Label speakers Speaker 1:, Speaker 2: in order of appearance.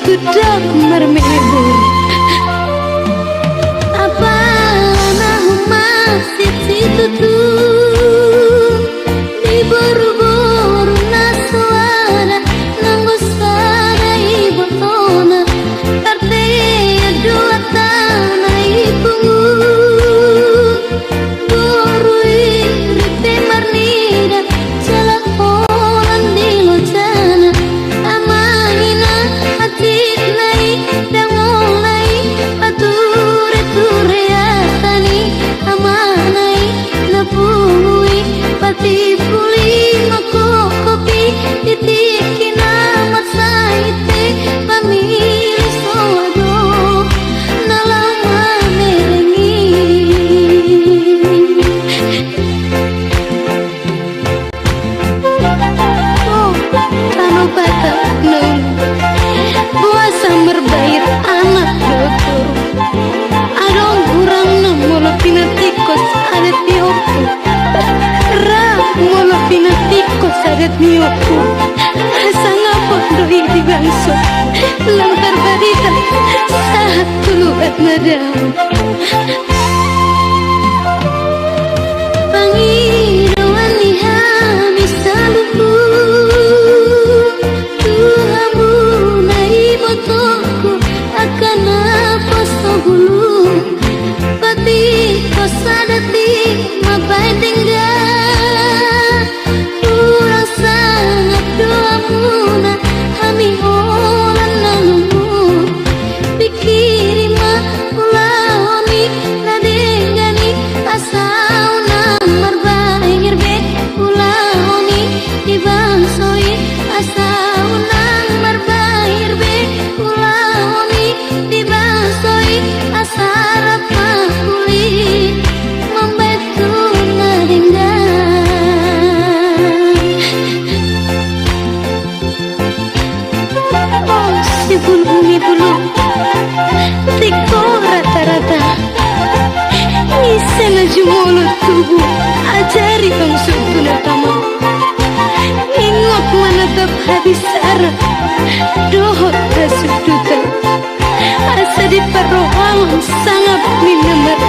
Speaker 1: kudak mermebur apa nah masih situ tuh di buru-buru nasuara nanggo sana ibu tona karte dua tanah ibu buru irite marnida celak holan di lojana amangina hati nai dangolai ature ture atani amanai napui pati puli mako kopi titikin amat saite pamili soado nalama merengi oh tano bata nung buasa merbair anak dokter adong kurang mula pinatikos adet nyoku ra mula pinatikos adet nyoku sanga pondoi di bangso lantar barita saat tulubat nadam pangiruan lihami saluku tuhamu nai botoku akan apa sohulu pati kosadati mabai tinggal kurang sangat doamu na hami holan nalumu pikiri ma ulahoni ladengani asau nang marbair be ulahoni dibangsoi asau nang marbair be ulahoni dibangsoi asarap makuli membetu nadenggan oh si bulu tiko rata-rata isena jumolo tubuh ajari bang sutuna tama ingot manatap habis arah dohot rasuduta asa di parohan sangat minamar